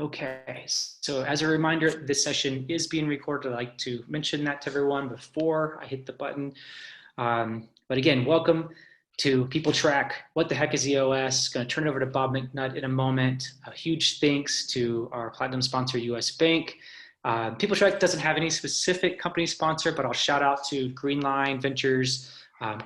Okay, so as a reminder, this session is being recorded. I'd like to mention that to everyone before I hit the button. But again, welcome to People Track. What the heck is EOS? Going to turn it over to Bob McNutt in a moment. A huge thanks to our platinum sponsor, US Bank. People Track doesn't have any specific company sponsor, but I'll shout out to Greenline Ventures,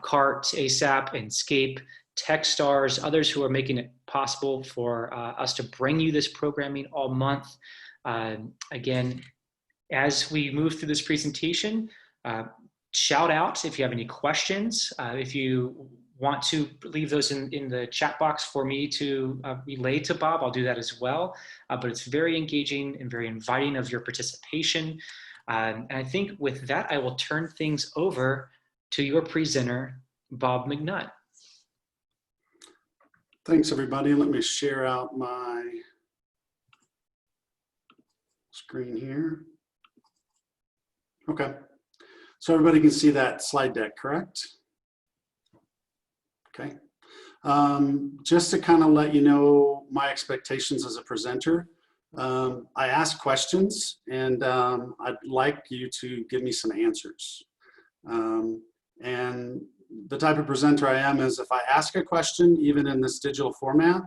CART, ASAP, and Scape, Techstars, others who are making it possible for us to bring you this programming all month. Again, as we move through this presentation, shout out if you have any questions. If you want to leave those in the chat box for me to relay to Bob, I'll do that as well. But it's very engaging and very inviting of your participation. And I think with that, I will turn things over to your presenter, Bob McNutt. Thanks, everybody. Let me share out my screen here. Okay, so everybody can see that slide deck, correct? Okay, just to kind of let you know my expectations as a presenter, I ask questions and I'd like you to give me some answers. And the type of presenter I am is if I ask a question, even in this digital format,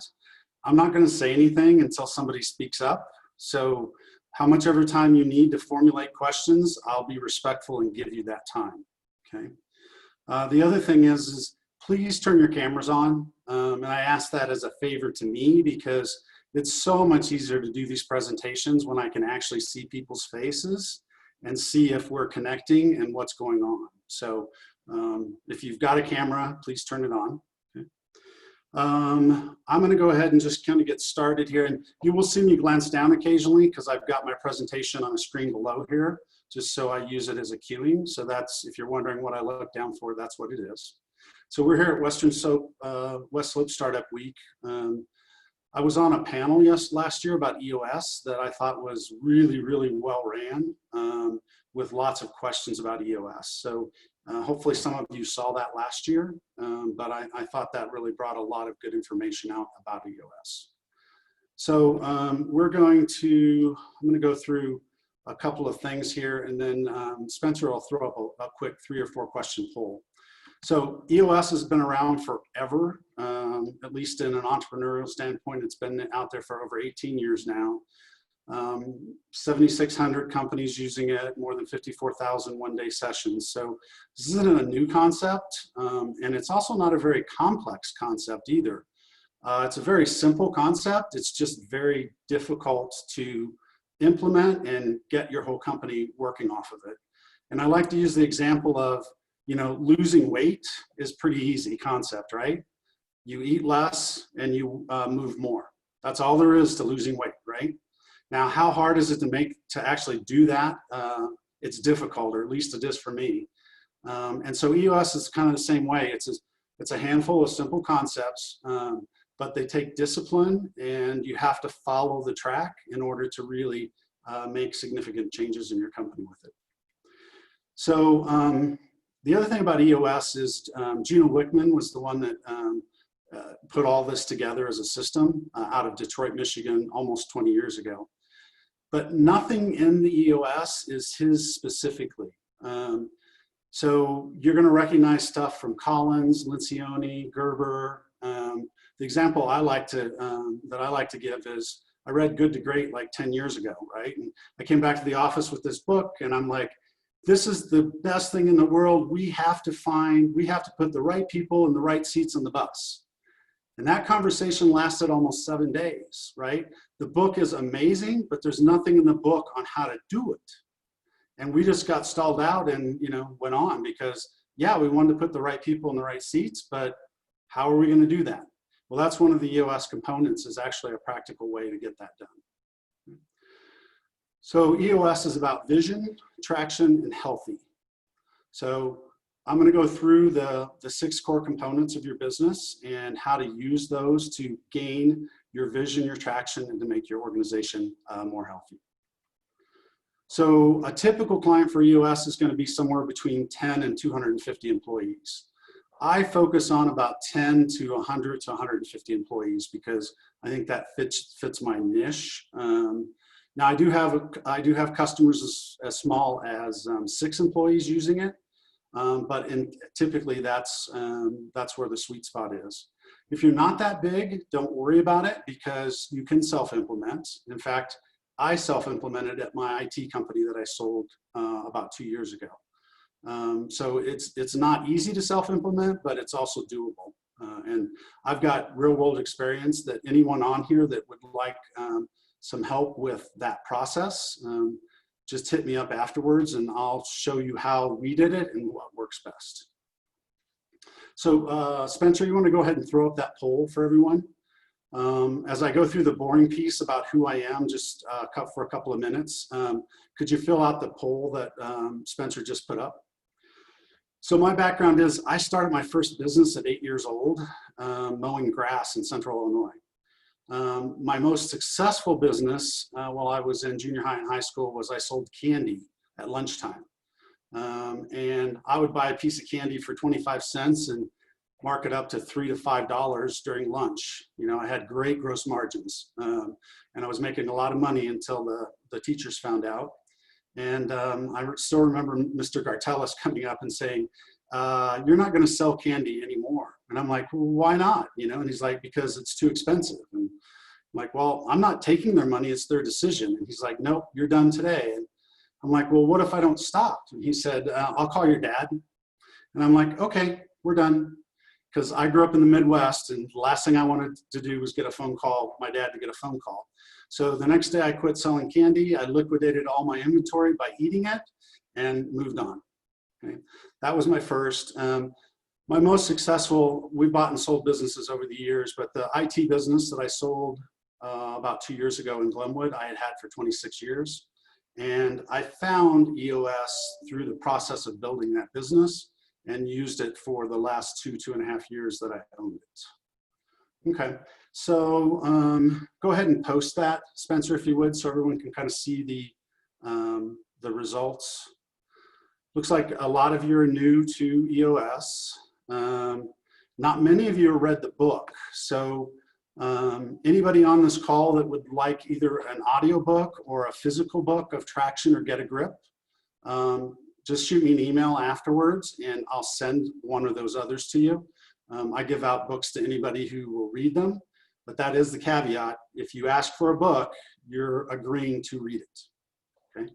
I'm not going to say anything until somebody speaks up. So how much ever time you need to formulate questions, I'll be respectful and give you that time. Okay. The other thing is please turn your cameras on. And I ask that as a favor to me because it's so much easier to do these presentations when I can actually see people's faces and see if we're connecting and what's going on. So if you've got a camera, please turn it on. Okay. I'm going to go ahead and just kind of get started here, and you will see me glance down occasionally because I've got my presentation on the screen below here, just so I use it as a cueing. So that's, if you're wondering what I look down for, that's what it is. So we're here at West Slope Startup Week. I was on a panel last year about EOS that I thought was really, really well ran with lots of questions about EOS. So hopefully some of you saw that last year, but I thought that really brought a lot of good information out about EOS. So I'm going to go through a couple of things here, and then Spencer will throw up a quick 3 or 4 question poll. So EOS has been around forever, at least in an entrepreneurial standpoint. It's been out there for over 18 years now. 7,600 companies using it, more than 54,000 one-day sessions. So this isn't a new concept, and it's also not a very complex concept either. It's a very simple concept. It's just very difficult to implement and get your whole company working off of it. And I like to use the example of, you know, losing weight is pretty easy concept, right? You eat less and you move more. That's all there is to losing weight, right? Now, how hard is it to actually do that? It's difficult, or at least it is for me. And so EOS is kind of the same way. It's a handful of simple concepts, but they take discipline, and you have to follow the track in order to really make significant changes in your company with it. So the other thing about EOS is Gino Wickman was the one that put all this together as a system out of Detroit, Michigan, almost 20 years ago. But nothing in the EOS is his specifically. So you're going to recognize stuff from Collins, Lencioni, Gerber. The example I like to give is I read Good to Great like 10 years ago, right? And I came back to the office with this book, and I'm like, this is the best thing in the world. We have to put the right people in the right seats on the bus. And that conversation lasted almost 7 days, right? The book is amazing, but there's nothing in the book on how to do it. And we just got stalled out and, you know, went on because, yeah, we wanted to put the right people in the right seats, but how are we going to do that? Well, that's one of the EOS components, is actually a practical way to get that done. So EOS is about vision, traction, and healthy. So I'm going to go through the 6 core components of your business and how to use those to gain your vision, your traction, and to make your organization more healthy. So a typical client for EOS is going to be somewhere between 10 and 250 employees. I focus on about 10 to 100 to 150 employees because I think that fits my niche. Now I do have customers as small as 6 employees using it, but typically that's where the sweet spot is. If you're not that big, don't worry about it because you can self-implement. In fact, I self-implemented at my IT company that I sold about 2 years ago. So it's not easy to self-implement, but it's also doable. And I've got real-world experience that anyone on here that would like some help with that process, just hit me up afterwards and I'll show you how we did it and what works best. So Spencer, you want to go ahead and throw up that poll for everyone? As I go through the boring piece about who I am, just for a couple of minutes, could you fill out the poll that Spencer just put up? So my background is I started my first business at 8 years old, mowing grass in Central Illinois. My most successful business while I was in junior high and high school was I sold candy at lunchtime. And I would buy a piece of candy for 25 cents and mark it up to $3 to $5 during lunch. You know, I had great gross margins and I was making a lot of money until the teachers found out. And I still remember Mr. Gartelis coming up and saying, you're not going to sell candy anymore. And I'm like, well, why not? You know, and he's like, because it's too expensive. And I'm like, well, I'm not taking their money. It's their decision. And he's like, nope, you're done today. And I'm like, well, what if I don't stop? And he said, I'll call your dad. And I'm like, okay, we're done. Because I grew up in the Midwest and the last thing I wanted to do was get a phone call, my dad to get a phone call. So the next day I quit selling candy. I liquidated all my inventory by eating it and moved on. Okay. That was my first. My most successful, we bought and sold businesses over the years, but the IT business that I sold about 2 years ago in Glenwood, I had had for 26 years. And I found EOS through the process of building that business and used it for the last 2.5 years that I owned it. Okay, so go ahead and post that, Spencer, if you would, so everyone can kind of see the results. Looks like a lot of you are new to EOS. Not many of you have read the book. So anybody on this call that would like either an audio book or a physical book of Traction or Get a Grip, just shoot me an email afterwards and I'll send one of those others to you. I give out books to anybody who will read them, but that is the caveat. If you ask for a book, you're agreeing to read it, okay?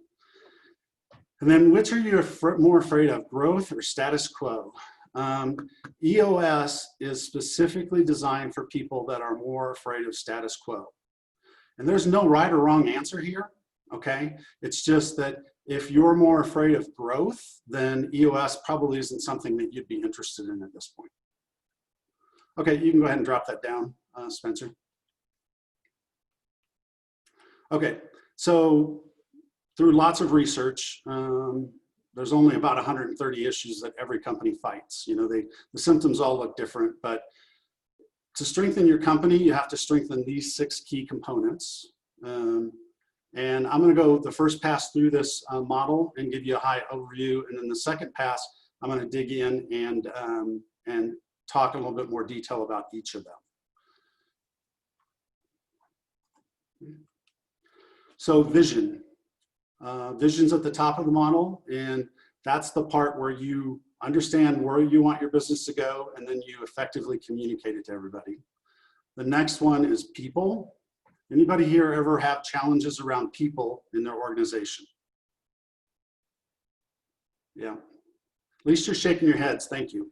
And then which are you more afraid of, growth or status quo? EOS is specifically designed for people that are more afraid of status quo. And there's no right or wrong answer here, okay? It's just that if you're more afraid of growth, then EOS probably isn't something that you'd be interested in at this point. Okay, you can go ahead and drop that down, Spencer. Okay, so through lots of research, there's only about 130 issues that every company fights. You know, the symptoms all look different, but to strengthen your company, you have to strengthen these 6 key components. And I'm going to go the first pass through this model and give you a high overview. And then the second pass, I'm going to dig in and talk a little bit more detail about each of them. So vision. Vision's at the top of the model, and that's the part where you understand where you want your business to go, and then you effectively communicate it to everybody. The next one is people. Anybody here ever have challenges around people in their organization? Yeah, at least you're shaking your heads, thank you.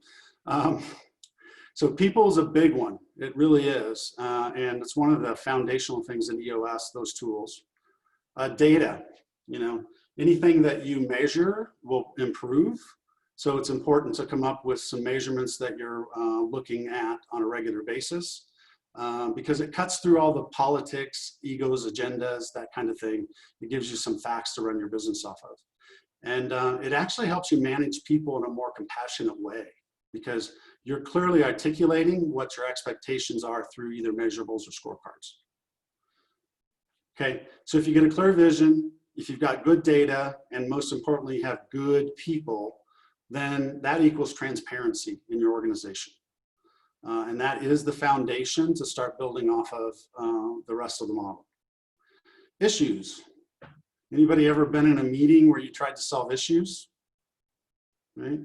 So people is a big one, it really is, and it's one of the foundational things in EOS, those tools. Data, you know, anything that you measure will improve, so it's important to come up with some measurements that you're looking at on a regular basis. Because it cuts through all the politics, egos, agendas, that kind of thing. It gives you some facts to run your business off of. And it actually helps you manage people in a more compassionate way because you're clearly articulating what your expectations are through either measurables or scorecards. Okay, so if you get a clear vision, if you've got good data, and most importantly, you have good people, then that equals transparency in your organization. And that is the foundation to start building off of the rest of the model. Issues. Anybody ever been in a meeting where you tried to solve issues? Right?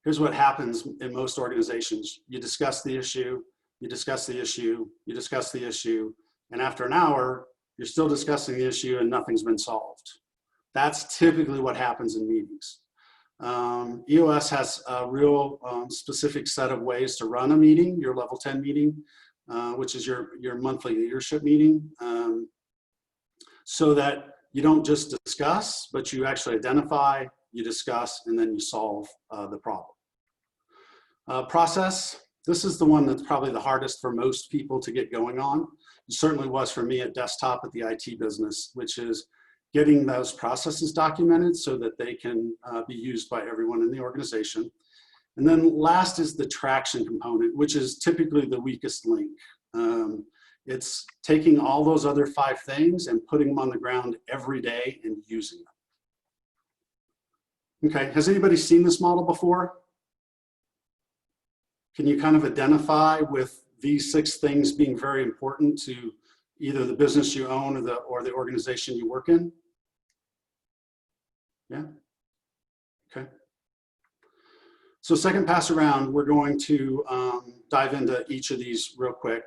Here's what happens in most organizations. You discuss the issue, you discuss the issue, you discuss the issue, and after an hour, you're still discussing the issue and nothing's been solved. That's typically what happens in meetings. EOS has a real specific set of ways to run a meeting, your level 10 meeting, which is your monthly leadership meeting, so that you don't just discuss, but you actually identify, you discuss, and then you solve the problem. Process, this is the one that's probably the hardest for most people to get going on. It certainly was for me at Desktop at the IT business, which is getting those processes documented so that they can be used by everyone in the organization. And then last is the traction component, which is typically the weakest link. It's taking all those other 5 things and putting them on the ground every day and using them. Okay, has anybody seen this model before? Can you kind of identify with these 6 things being very important to either the business you own or the organization you work in? Yeah, okay. So second pass around, we're going to dive into each of these real quick.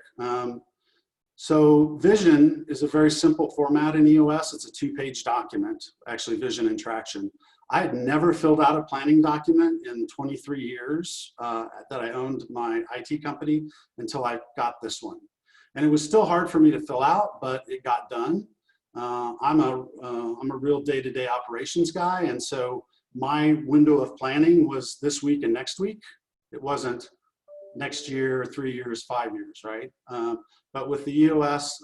So vision is a very simple format in EOS. It's a 2-page document, actually vision and traction. I had never filled out a planning document in 23 years that I owned my IT company until I got this one. And it was still hard for me to fill out, but it got done. I'm a real day-to-day operations guy, and so my window of planning was this week and next week. It wasn't next year, 3 years, 5 years, right? But with the EOS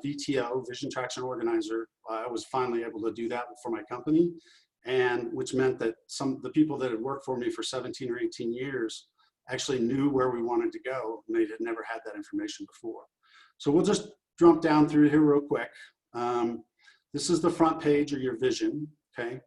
VTO, Vison Traction Organizer, I was finally able to do that for my company, and which meant that the people that had worked for me for 17 or 18 years actually knew where we wanted to go, and they had never had that information before. So we'll just jump down through here real quick. This is the front page of your vision, okay?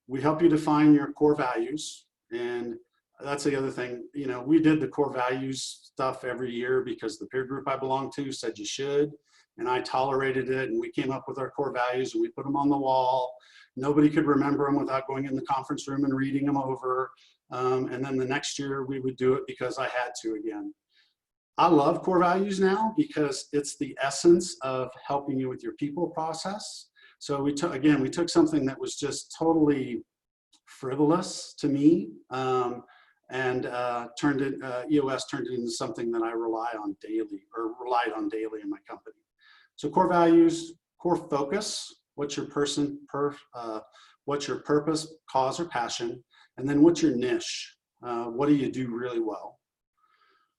We help you define your core values, and that's the other thing. You know, we did the core values stuff every year because the peer group I belonged to said you should, and I tolerated it, and we came up with our core values and we put them on the wall. Nobody could remember them without going in the conference room and reading them over. And then the next year we would do it because I had to again. I love core values now because it's the essence of helping you with your people process. So we took something that was just totally frivolous to me, and EOS turned it into something that I relied on daily in my company. So core values, core focus, what's your what's your purpose, cause, or passion, and then what's your niche? What do you do really well?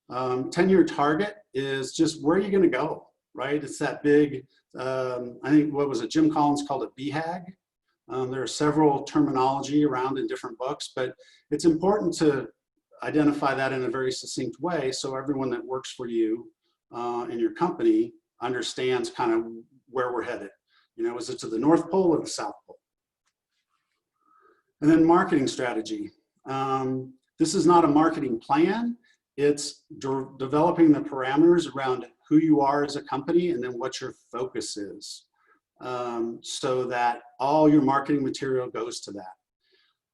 10-year target is just where are you going to go, right? It's that big, I think, what was it, Jim Collins called it BHAG. There are several terminology around in different books, but it's important to identify that in a very succinct way so everyone that works for you in your company understands kind of where we're headed. You know, is it to the North Pole or the South Pole? And then marketing strategy. This is not a marketing plan. It's developing the parameters around who you are as a company and then what your focus is, so that all your marketing material goes to that.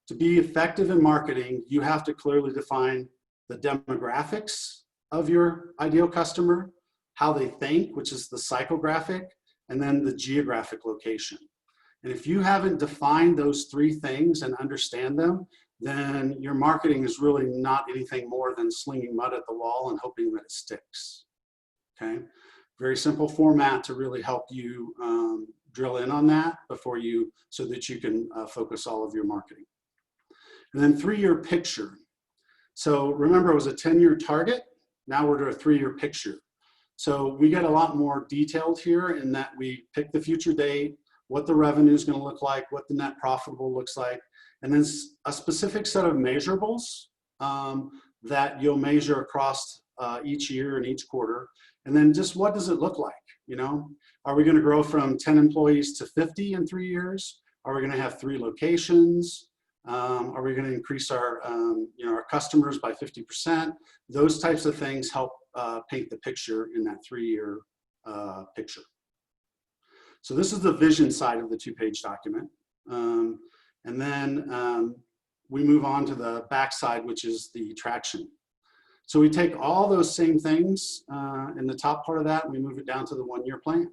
To be effective in marketing, you have to clearly define the demographics of your ideal customer, how they think, which is the psychographic, and then the geographic location. And if you haven't defined those 3 things and understand them, then your marketing is really not anything more than slinging mud at the wall and hoping that it sticks, okay? Very simple format to really help you drill in on that so that you can focus all of your marketing. And then 3-year picture. So remember, it was a 10-year target. Now we're to a 3-year picture. So we get a lot more detailed here in that we pick the future date, what the revenue is going to look like, what the net profitable looks like, and then a specific set of measurables that you'll measure across each year and each quarter. And then just what does it look like? You know, are we going to grow from 10 employees to 50 in 3 years? Are we going to have 3 locations? Are we going to increase our, our customers by 50%? Those types of things help paint the picture in that 3-year picture. So this is the vision side of the 2-page document. And then we move on to the back side, which is the traction. So we take all those same things in the top part of that, and we move it down to the 1-year plan.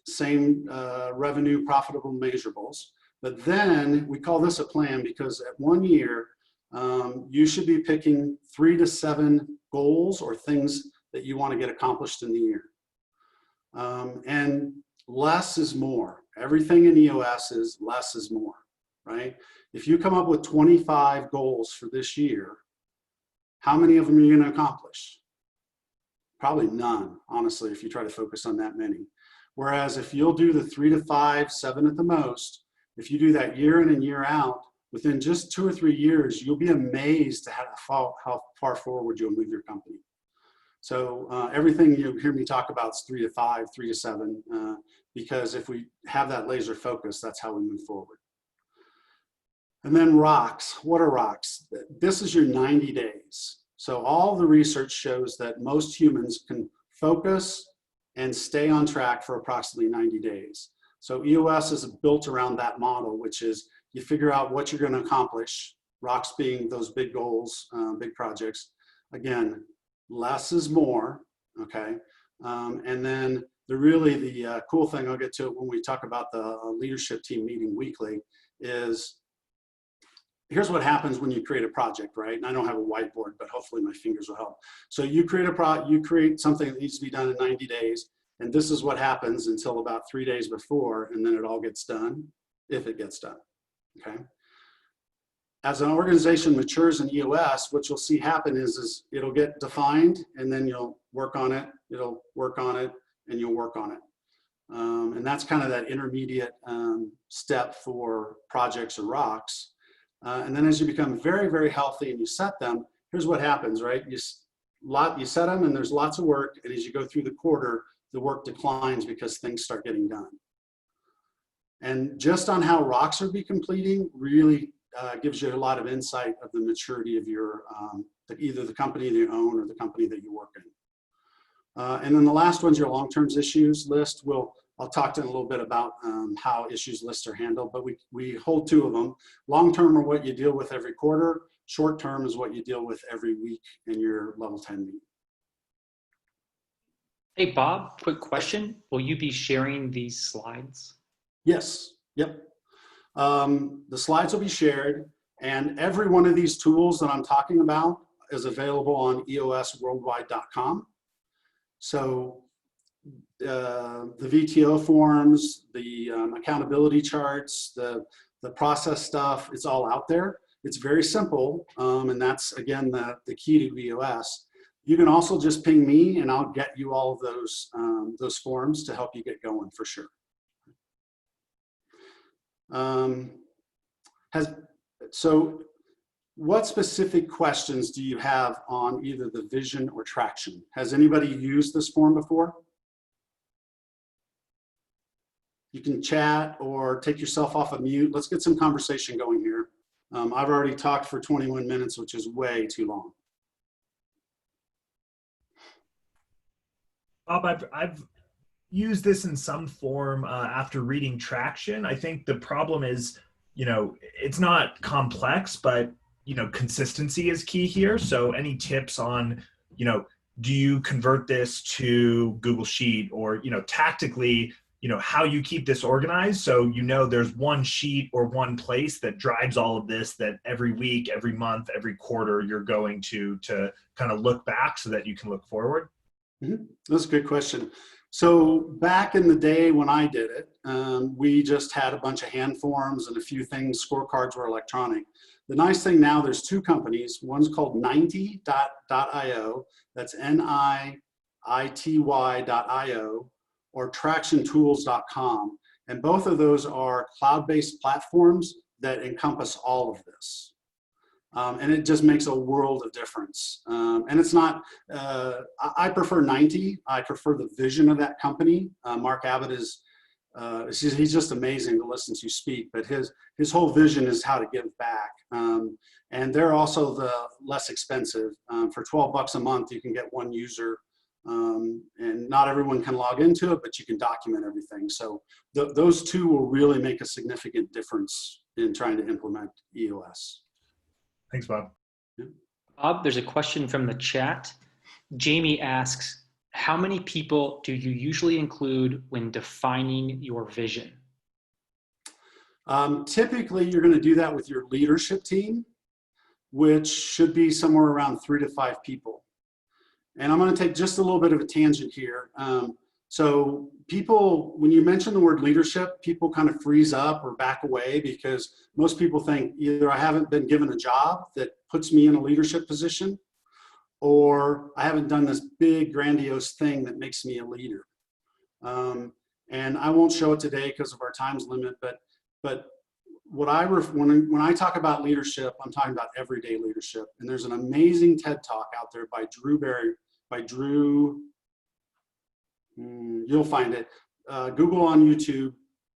Same revenue, profitable measurables. But then we call this a plan because at 1 year, you should be picking 3 to 7 goals or things that you want to get accomplished in the year. And less is more. Everything in EOS is less is more, right? If you come up with 25 goals for this year, how many of them are you going to accomplish? Probably none, honestly, if you try to focus on that many. Whereas if you'll do the 3 to 5, 7 at the most, if you do that year in and year out, within just 2 or 3 years, you'll be amazed at how far forward you'll move your company. So everything you hear me talk about is 3 to 5, 3 to 7, because if we have that laser focus, that's how we move forward. And then rocks. What are rocks? This is your 90 days. So all the research shows that most humans can focus and stay on track for approximately 90 days. So EOS is built around that model, which is you figure out what you're going to accomplish, rocks being those big goals, big projects. Again, less is more, okay? And then the cool thing, I'll get to it when we talk about the leadership team meeting weekly, is here's what happens when you create a project, right? And I don't have a whiteboard, but hopefully my fingers will help. So you create something that needs to be done in 90 days, and this is what happens until about 3 days before, and then it all gets done, if it gets done, okay? As an organization matures in EOS, what you'll see happen is it'll get defined, and then you'll work on it, it'll work on it, and you'll work on it. And that's kind of that intermediate step for projects or rocks. And then as you become very, very healthy and you set them, here's what happens, right? You set them and there's lots of work, and as you go through the quarter, the work declines because things start getting done. And just on how rocks are completing really gives you a lot of insight of the maturity of your, either the company that you own or the company that you work in. And then the last one's your long-term issues list. I'll talk to you in a little bit about how issues lists are handled, but we hold 2 of them. Long-term are what you deal with every quarter. Short-term is what you deal with every week in your level 10 meeting. Hey, Bob, quick question. Will you be sharing these slides? Yes, yep. The slides will be shared, and every one of these tools that I'm talking about is available on eosworldwide.com. So the VTO forms, the accountability charts, the process stuff, it's all out there. It's very simple, and that's, again, the key to EOS. You can also just ping me, and I'll get you all of those forms to help you get going for sure. So what specific questions do you have on either the vision or traction? Has anybody used this form before? You can chat or take yourself off of mute. Let's get some conversation going here. I've already talked for 21 minutes, which is way too long. Bob, I've used this in some form after reading Traction. I think the problem is, it's not complex, but, consistency is key here. So any tips on, do you convert this to Google Sheet or, tactically, how you keep this organized so there's one sheet or one place that drives all of this, that every week, every month, every quarter you're going to kind of look back so that you can look forward? Mm-hmm. That's a good question. So back in the day when I did it, we just had a bunch of hand forms and a few things. Scorecards were electronic. The nice thing now, there's 2 companies. One's called 90.io, that's NIITY.io, or tractiontools.com. And both of those are cloud-based platforms that encompass all of this. And it just makes a world of difference. And it's not, I prefer 90. I prefer the vision of that company. Mark Abbott is he's just amazing to listen to speak, but his whole vision is how to give back. And they're also the less expensive. For 12 bucks a month, you can get one user, and not everyone can log into it, but you can document everything. So those two will really make a significant difference in trying to implement EOS. Thanks, Bob. Yeah. Bob, there's a question from the chat. Jamie asks, how many people do you usually include when defining your vision? Typically, you're going to do that with your leadership team, which should be somewhere around 3 to 5 people. And I'm going to take just a little bit of a tangent here. So people, when you mention the word leadership, people kind of freeze up or back away because most people think either I haven't been given a job that puts me in a leadership position, or I haven't done this big grandiose thing that makes me a leader. And I won't show it today because of our time's limit, but when I talk about leadership, I'm talking about everyday leadership. And there's an amazing TED Talk out there by Drew, you'll find it. Google on YouTube,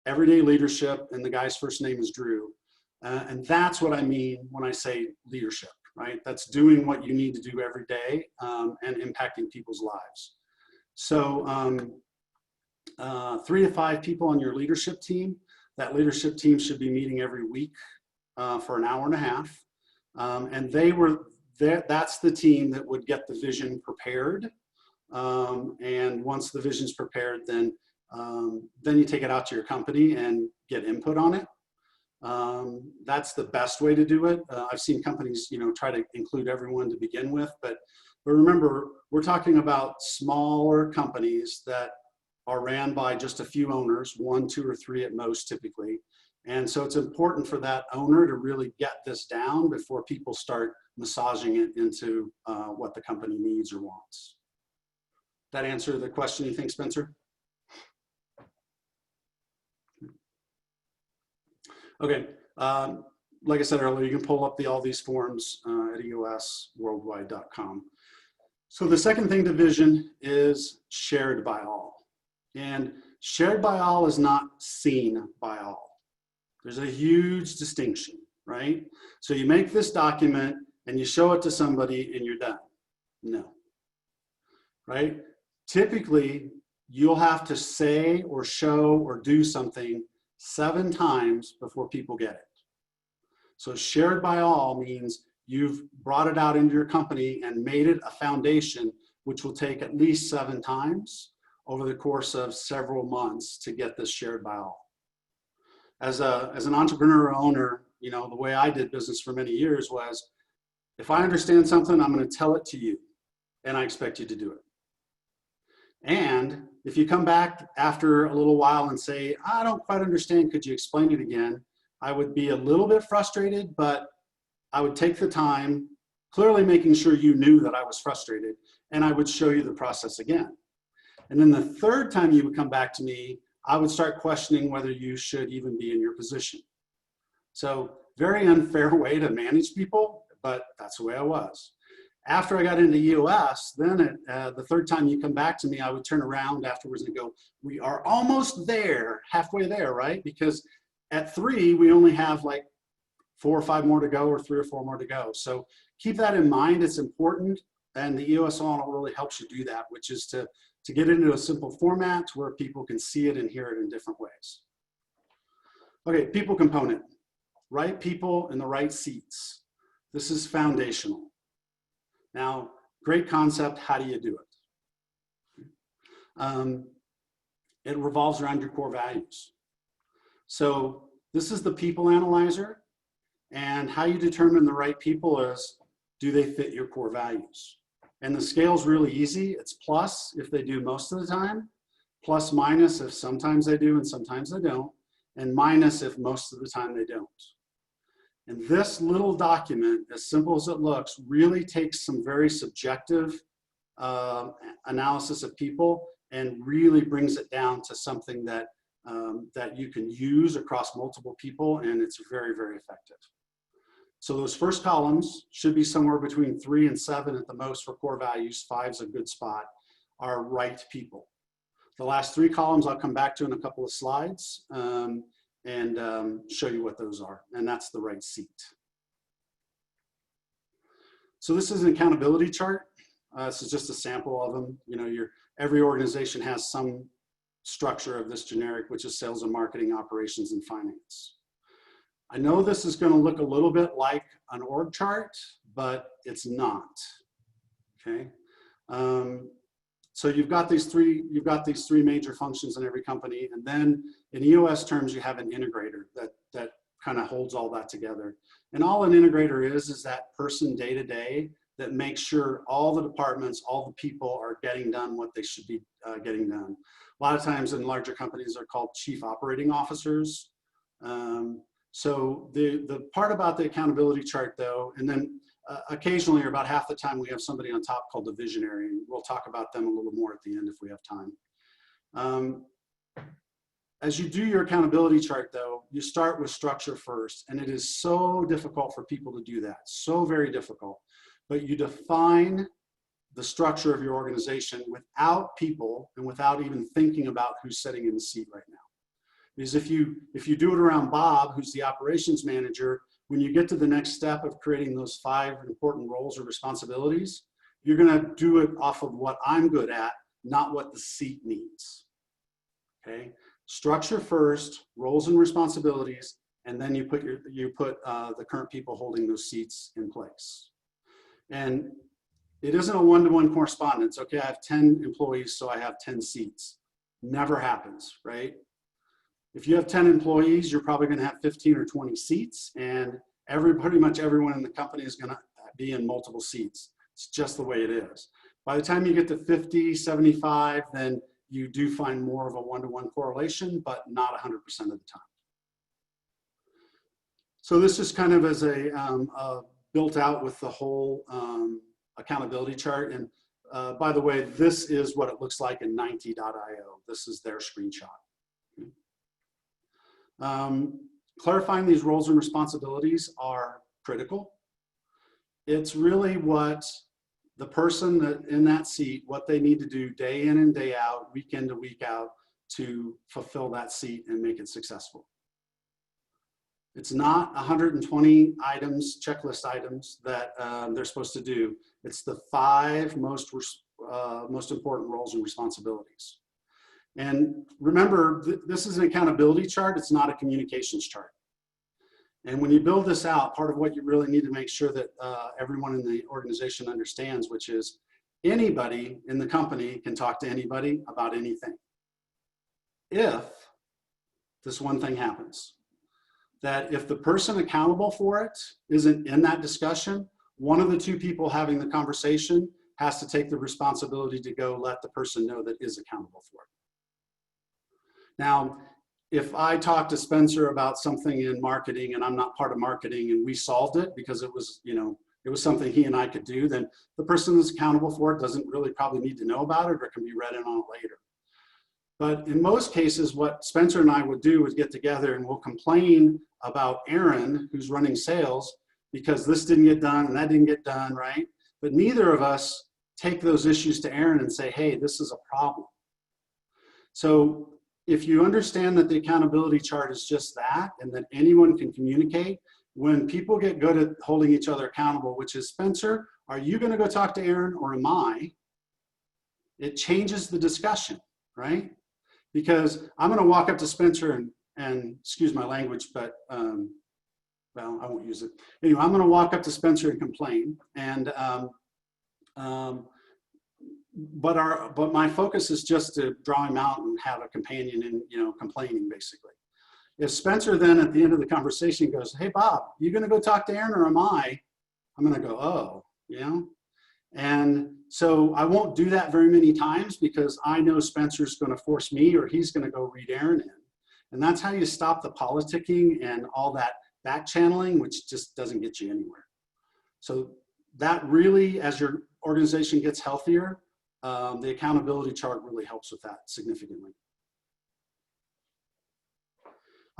everyday leadership, and the guy's first name is Drew. And that's what I mean when I say leadership, right? That's doing what you need to do every day and impacting people's lives. So 3 to 5 people on your leadership team. That leadership team should be meeting every week for an hour and a half. And that's the team that would get the vision prepared. And once the vision's prepared, then you take it out to your company and get input on it. That's the best way to do it. I've seen companies, try to include everyone to begin with, but remember, we're talking about smaller companies that are ran by just a few owners, 1, 2, or 3 at most typically. And so it's important for that owner to really get this down before people start massaging it into what the company needs or wants. That answer the question, you think, Spencer? Okay, like I said earlier, you can pull up all these forms at eosworldwide.com. So the second thing to vision is shared by all. And shared by all is not seen by all. There's a huge distinction, right? So you make this document and you show it to somebody and you're done. No, right? Typically, you'll have to say or show or do something 7 times before people get it. So shared by all means you've brought it out into your company and made it a foundation, which will take at least 7 times over the course of several months to get this shared by all. As an entrepreneur or owner, the way I did business for many years was, if I understand something, I'm going to tell it to you, and I expect you to do it. And if you come back after a little while and say, I don't quite understand, could you explain it again? I would be a little bit frustrated, but I would take the time, clearly making sure you knew that I was frustrated, and I would show you the process again. And then the third time you would come back to me, I would start questioning whether you should even be in your position. So very unfair way to manage people, but that's the way I was. After I got into EOS, then the third time you come back to me, I would turn around afterwards and go, we are almost there, halfway there, right? Because at 3, we only have like 4 or 5 more to go, or 3 or 4 more to go. So keep that in mind, it's important. And the EOS model really helps you do that, which is to get it into a simple format where people can see it and hear it in different ways. Okay, people component. Right people in the right seats. This is foundational. Now, great concept, how do you do it? It revolves around your core values. So this is the people analyzer, and how you determine the right people is, do they fit your core values? And the scale's really easy. It's plus if they do most of the time, plus minus if sometimes they do and sometimes they don't, and minus if most of the time they don't. And this little document, as simple as it looks, really takes some very subjective analysis of people and really brings it down to something that, that you can use across multiple people, and it's very, very effective. So those first columns should be somewhere between 3 and 7 at the most for core values. 5's a good spot, are right people. The last 3 columns I'll come back to in a couple of slides and show you what those are, and that's the right seat. So this is an accountability chart. This is just a sample of them. You know, every organization has some structure of this generic, which is sales and marketing, operations, and finance. I know this is going to look a little bit like an org chart, but it's not. Okay. So you've got these three major functions in every company, and then in EOS terms, you have an integrator that kind of holds all that together. And all an integrator is that person day to day that makes sure all the departments, all the people are getting done what they should be getting done. A lot of times in larger companies, they're called chief operating officers. So the part about the accountability chart though, and then occasionally, or about half the time, we have somebody on top called the visionary, and we'll talk about them a little more at the end if we have time. As you do your accountability chart though, you start with structure first, and it is so difficult for people to do that, so very difficult. But you define the structure of your organization without people and without even thinking about who's sitting in the seat right now. Because if you do it around Bob, who's the operations manager, when you get to the next step of creating those 5 important roles or responsibilities, you're going to do it off of what I'm good at, not what the seat needs. Okay, structure first, roles and responsibilities, and then you put the current people holding those seats in place. And it isn't a one-to-one correspondence. Okay, I have 10 employees, so I have 10 seats. Never happens, right? If you have 10 employees, you're probably going to have 15 or 20 seats, and pretty much everyone in the company is going to be in multiple seats. It's just the way it is. By the time you get to 50, 75, then you do find more of a one-to-one correlation, but not 100% of the time. So this is kind of as built out with the whole accountability chart. And by the way, this is what it looks like in 90.io. This is their screenshot. Clarifying these roles and responsibilities are critical. It's really what the person that in that seat, what they need to do day in and day out, week in to week out, to fulfill that seat and make it successful. It's not 120 items, checklist items that they're supposed to do. It's the 5 most important roles and responsibilities. And remember, this is an accountability chart. It's not a communications chart. And when you build this out, part of what you really need to make sure that everyone in the organization understands, which is anybody in the company can talk to anybody about anything. If this one thing happens, that if the person accountable for it isn't in that discussion, one of the 2 people having the conversation has to take the responsibility to go let the person know that is accountable for it. Now, if I talk to Spencer about something in marketing and I'm not part of marketing and we solved it because it was, it was something he and I could do, then the person that's accountable for it doesn't really probably need to know about it or can be read in on it later. But in most cases, what Spencer and I would do is get together and we'll complain about Aaron, who's running sales, because this didn't get done and that didn't get done, right? But neither of us take those issues to Aaron and say, hey, this is a problem. So if you understand that the accountability chart is just that, and that anyone can communicate, when people get good at holding each other accountable, which is, Spencer, are you going to go talk to Aaron or am I? It changes the discussion, right? Because I'm going to walk up to Spencer and excuse my language, but, well, I won't use it. Anyway, I'm going to walk up to Spencer and complain. And, but my focus is just to draw him out and have a companion in, complaining basically. If Spencer then at the end of the conversation goes, hey, Bob, you going to go talk to Aaron or am I? I'm going to go, oh, And so I won't do that very many times because I know Spencer's going to force me or he's going to go read Aaron in. And that's how you stop the politicking and all that back channeling, which just doesn't get you anywhere. So that really, as your organization gets healthier, the accountability chart really helps with that significantly.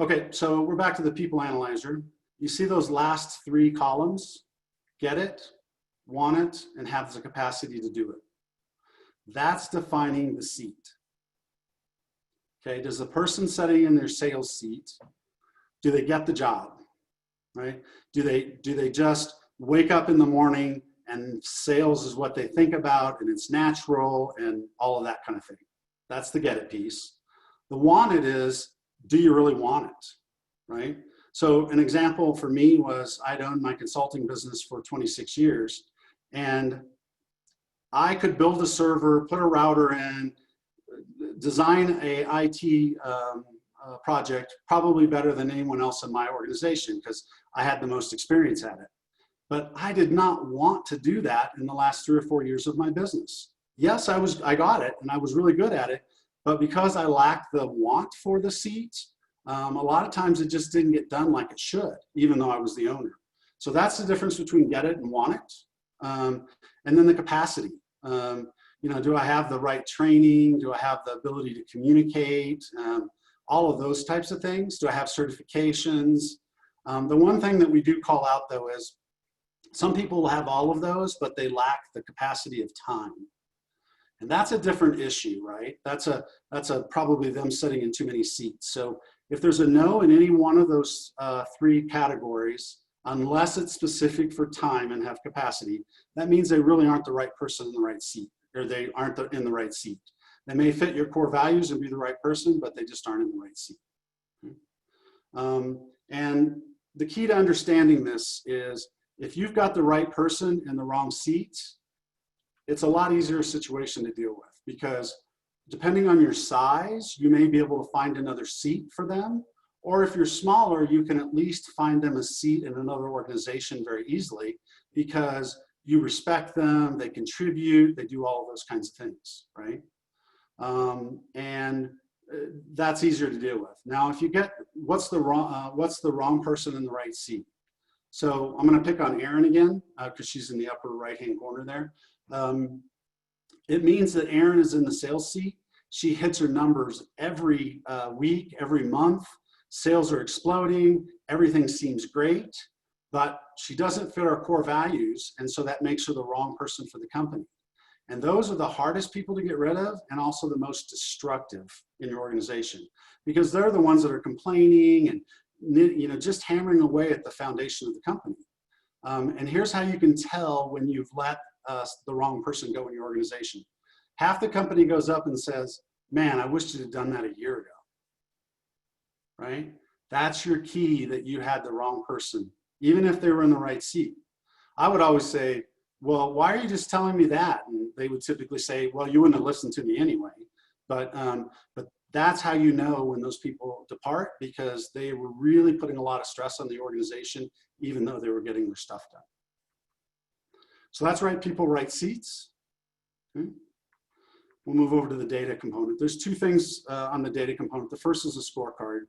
Okay, so we're back to the people analyzer. You see those last 3 columns? Get it, want it, and have the capacity to do it. That's defining the seat. Okay, does the person sitting in their sales seat, do they get the job, right? Do they just wake up in the morning and sales is what they think about and it's natural and all of that kind of thing? That's the get it piece. The want it is, do you really want it, right? So an example for me was I'd owned my consulting business for 26 years and I could build a server, put a router in, design a IT project probably better than anyone else in my organization because I had the most experience at it. But I did not want to do that in the last 3 or 4 years of my business. Yes, I got it and I was really good at it, but because I lacked the want for the seat, a lot of times it just didn't get done like it should, even though I was the owner. So that's the difference between get it and want it. And then the capacity. You know, do I have the right training? Do I have the ability to communicate? All of those types of things. Do I have certifications? The one thing that we do call out though is some people will have all of those, but they lack the capacity of time. And that's a different issue, right? That's probably them sitting in too many seats. So if there's a no in any one of those 3 categories, unless it's specific for time and have capacity, that means they really aren't the right person in the right seat, or they aren't in the right seat. They may fit your core values and be the right person, but they just aren't in the right seat. And the key to understanding this is if you've got the right person in the wrong seat, it's a lot easier situation to deal with because depending on your size, you may be able to find another seat for them. Or if you're smaller, you can at least find them a seat in another organization very easily because you respect them, they contribute, they do all of those kinds of things, right? And that's easier to deal with. Now, if you get, what's the wrong person in the right seat? So I'm gonna pick on Erin again, because she's in the upper right-hand corner there. It means that Erin is in the sales seat. She hits her numbers every week, every month. Sales are exploding, everything seems great, but she doesn't fit our core values, and so that makes her the wrong person for the company. And those are the hardest people to get rid of and also the most destructive in your organization because they're the ones that are complaining and just hammering away at the foundation of the company. And here's how you can tell when you've let the wrong person go in your organization. Half the company goes up and says, man, I wish you'd have done that a year ago, right? That's your key that you had the wrong person, even if they were in the right seat. I would always say, well, why are you just telling me that? And they would typically say, well, you wouldn't have listened to me anyway. But that's how you know when those people depart because they were really putting a lot of stress on the organization, even though they were getting their stuff done. So that's right people, right seats. Okay. We'll move over to the data component. There's 2 things on the data component. The first is a scorecard.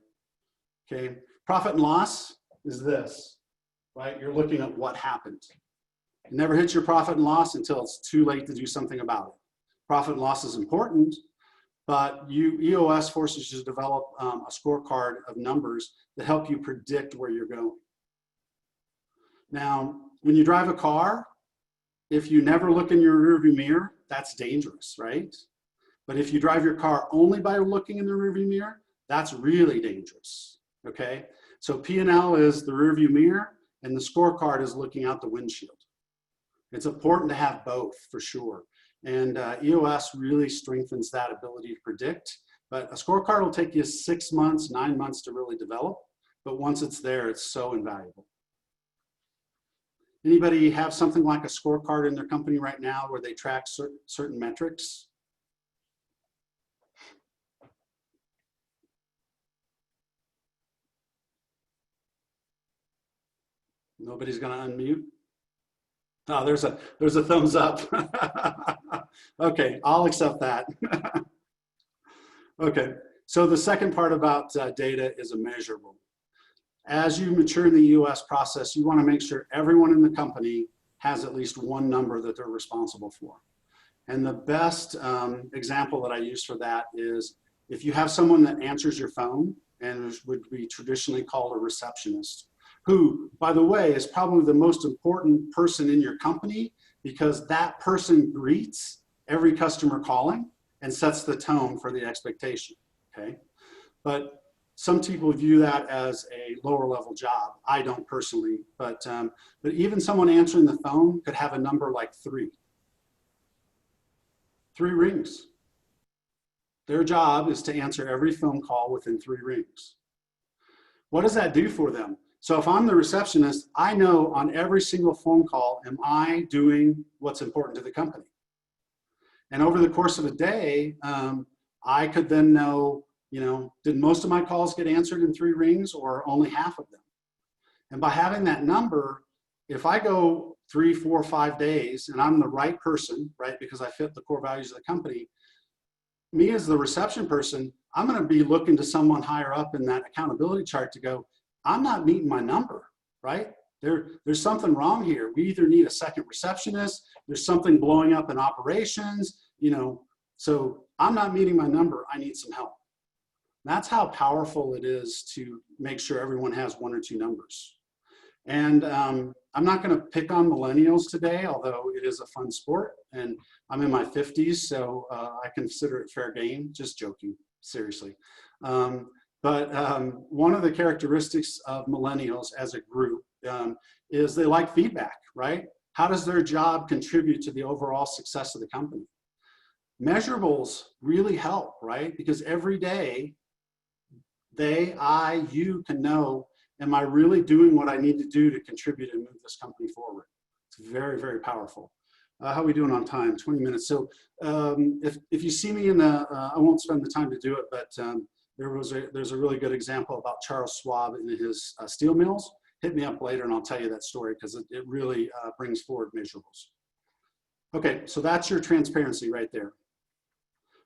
Okay, profit and loss is this, right? You're looking at what happened. You never hit your profit and loss until it's too late to do something about it. Profit and loss is important, but EOS forces you to develop a scorecard of numbers that help you predict where you're going. Now, when you drive a car, if you never look in your rearview mirror, that's dangerous, right? But if you drive your car only by looking in the rearview mirror, that's really dangerous, okay? So P&L is the rearview mirror, and the scorecard is looking out the windshield. It's important to have both for sure. And EOS really strengthens that ability to predict. But a scorecard will take you 6 months, 9 months to really develop. But once it's there, it's so invaluable. Anybody have something like a scorecard in their company right now where they track certain metrics? Nobody's going to unmute? Oh, there's a thumbs up. Okay, I'll accept that. Okay, so the second part about data is a measurable. As you mature in the EOS process, you want to make sure everyone in the company has at least one number that they're responsible for. And the best example that I use for that is if you have someone that answers your phone and would be traditionally called a receptionist, who, by the way, is probably the most important person in your company because that person greets every customer calling and sets the tone for the expectation, okay? but some people view that as a lower level job. I don't personally, but even someone answering the phone could have a number like 3 rings. Their job is to answer every phone call within 3 rings. What does that do for them? So if I'm the receptionist, I know on every single phone call, am I doing what's important to the company? And over the course of a day, I could then know, did most of my calls get answered in 3 rings or only half of them? And by having that number, if I go 3, 4, 5 days and I'm the right person, right, because I fit the core values of the company, me as the reception person, I'm going to be looking to someone higher up in that accountability chart to go, I'm not meeting my number, right? There's something wrong here. We either need a second receptionist, there's something blowing up in operations, so I'm not meeting my number, I need some help. That's how powerful it is to make sure everyone has 1 or 2 numbers. And I'm not going to pick on millennials today, although it is a fun sport, and I'm in my 50s, so I consider it fair game. Just joking, seriously. But one of the characteristics of millennials as a group is they like feedback, right? How does their job contribute to the overall success of the company? Measurables really help, right? Because every day, you can know, am I really doing what I need to do to contribute and move this company forward? It's very, very powerful. How are we doing on time? 20 minutes. So if you see me in the, I won't spend the time to do it, but there's a really good example about Charles Schwab in his steel mills. Hit me up later and I'll tell you that story because it really brings forward measurables. Okay, so that's your transparency right there.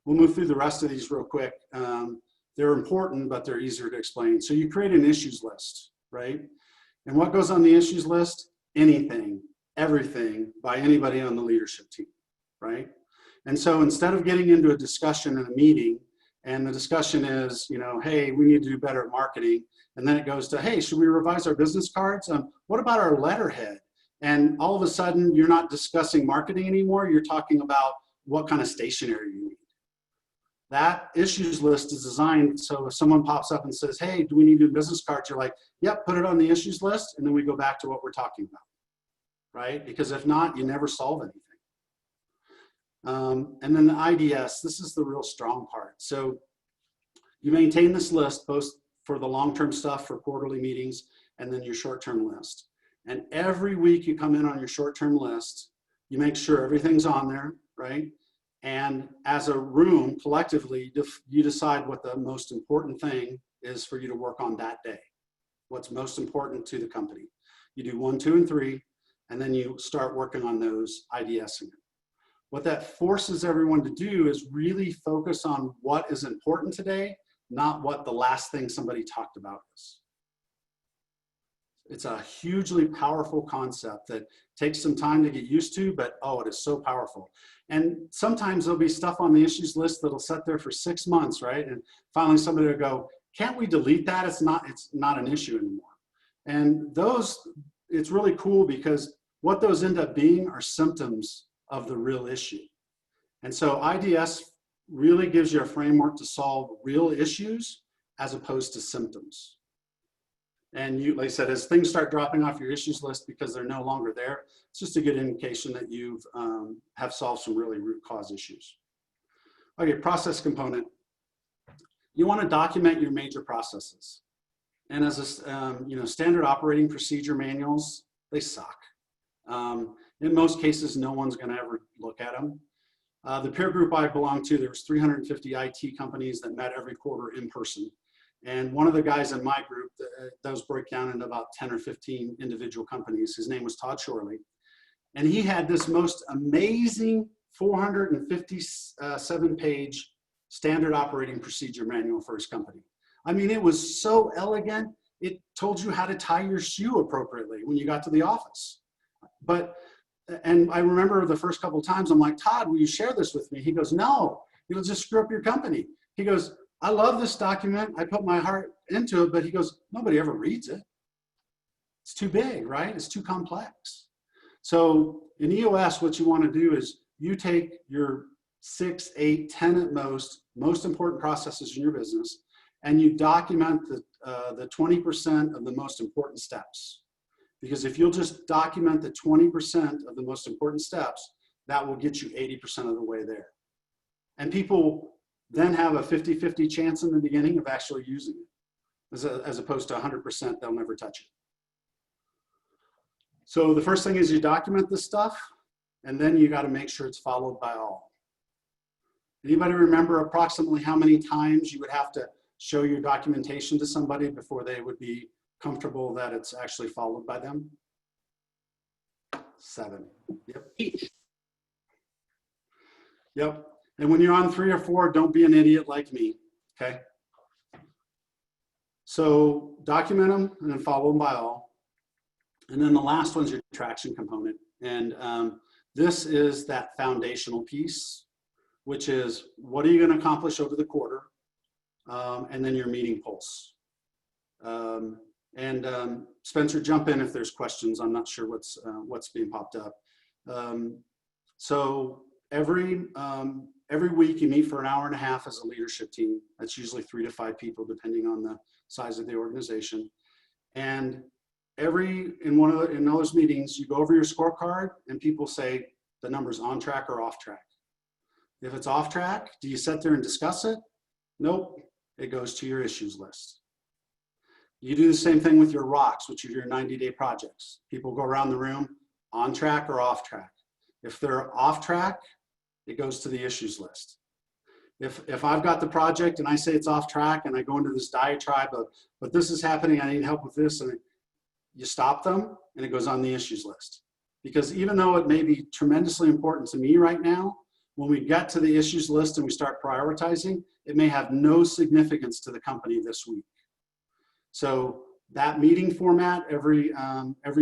We'll move through the rest of these real quick. They're important, but they're easier to explain. So you create an issues list, right? And what goes on the issues list? Anything, everything by anybody on the leadership team, right? And so instead of getting into a discussion in a meeting, and the discussion is, hey, we need to do better at marketing, and then it goes to, hey, should we revise our business cards? What about our letterhead? And all of a sudden, you're not discussing marketing anymore. You're talking about what kind of stationery you need. That issues list is designed so if someone pops up and says, hey, do we need to do business cards? You're like, yep, put it on the issues list, and then we go back to what we're talking about, right? Because if not, you never solve anything. And then the IDS, this is the real strong part. So you maintain this list both for the long-term stuff for quarterly meetings and then your short-term list. And every week you come in on your short-term list, you make sure everything's on there, right? And as a room, collectively, you decide what the most important thing is for you to work on that day. What's most important to the company. You do 1, 2, and 3, and then you start working on those IDSing. What that forces everyone to do is really focus on what is important today, not what the last thing somebody talked about is. It's a hugely powerful concept that takes some time to get used to, but oh, it is so powerful. And sometimes there'll be stuff on the issues list that'll sit there for 6 months, right? And finally somebody will go, can't we delete that? It's not an issue anymore. And those, it's really cool because what those end up being are symptoms of the real issue. And so IDS really gives you a framework to solve real issues as opposed to symptoms. And you, like I said, as things start dropping off your issues list because they're no longer there, it's just a good indication that you've have solved some really root cause issues. Okay, process component. You want to document your major processes. And as a, standard operating procedure manuals, they suck. In most cases, no one's going to ever look at them. The peer group I belong to, there was 350 IT companies that met every quarter in person. And one of the guys in my group, those break down into about 10 or 15 individual companies. His name was Todd Shorley. And he had this most amazing 457-page standard operating procedure manual for his company. I mean, it was so elegant. It told you how to tie your shoe appropriately when you got to the office. And I remember the first couple of times, I'm like, Todd, will you share this with me? He goes, no, it'll just screw up your company. He goes, I love this document. I put my heart into it, but he goes, nobody ever reads it. It's too big, right? It's too complex. So in EOS, what you want to do is you take your 6, 8, 10 at most important processes in your business, and you document the 20% of the most important steps. Because if you'll just document the 20% of the most important steps, that will get you 80% of the way there. And people then have a 50-50 chance in the beginning of actually using it, as opposed to 100% they'll never touch it. So the first thing is you document this stuff, and then you got to make sure it's followed by all. Anybody remember approximately how many times you would have to show your documentation to somebody before they would be comfortable that it's actually followed by them? 7. Yep. Yep. And when you're on 3 or 4, don't be an idiot like me, okay? So document them and then follow them by all. And then the last one's your traction component. And this is that foundational piece, which is what are you going to accomplish over the quarter? And then your meeting pulse. Spencer, jump in if there's questions. I'm not sure what's being popped up. So every week you meet for an hour and a half as a leadership team. That's usually 3 to 5 people, depending on the size of the organization. And in those meetings, you go over your scorecard and people say the number's on track or off track. If it's off track, do you sit there and discuss it? Nope, it goes to your issues list. You do the same thing with your rocks, which are your 90-day projects. People go around the room, on track or off track. If they're off track, it goes to the issues list. If I've got the project and I say it's off track and I go into this diatribe of, but this is happening, I need help with this, and you stop them and it goes on the issues list. Because even though it may be tremendously important to me right now, when we get to the issues list and we start prioritizing, it may have no significance to the company this week. So that meeting format every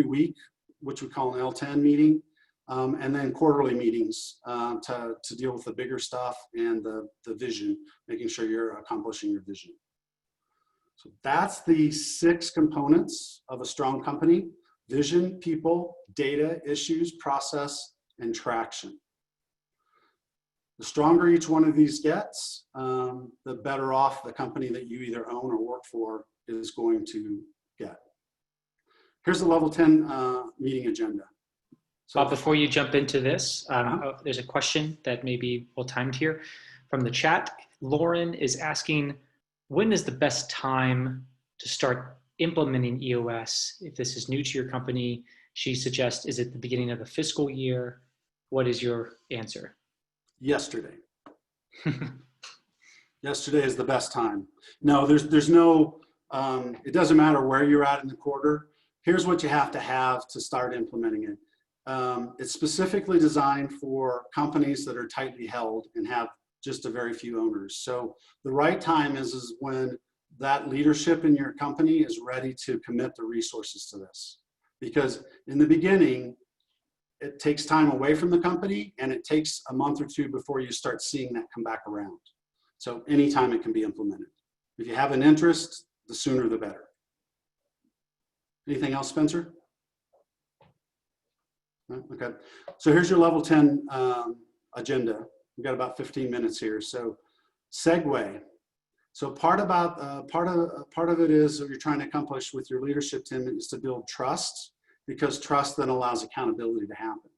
week, which we call an L10 meeting, and then quarterly meetings to deal with the bigger stuff and the vision, making sure you're accomplishing your vision. So that's the 6 components of a strong company: vision, people, data, issues, process, and traction. The stronger each one of these gets, the better off the company that you either own or work for is going to get. Here's the level 10 meeting agenda. So before you jump into this, there's a question that maybe we'll time here from the chat. Lauren is asking, when is the best time to start implementing EOS? If this is new to your company, she suggests, is it the beginning of the fiscal year? What is your answer? Yesterday. Yesterday is the best time. No, there's no, it doesn't matter where you're at in the quarter. Here's what you have to start implementing it. It's specifically designed for companies that are tightly held and have just a very few owners. So the right time is when that leadership in your company is ready to commit the resources to this. Because in the beginning, it takes time away from the company, and it takes a month or 2 before you start seeing that come back around. So anytime it can be implemented. If you have an interest, the sooner the better. Anything else, Spencer? No? Okay. So here's your level 10 agenda. We've got about 15 minutes here. So segue. So part of it is what you're trying to accomplish with your leadership team is to build trust, because trust then allows accountability to happen.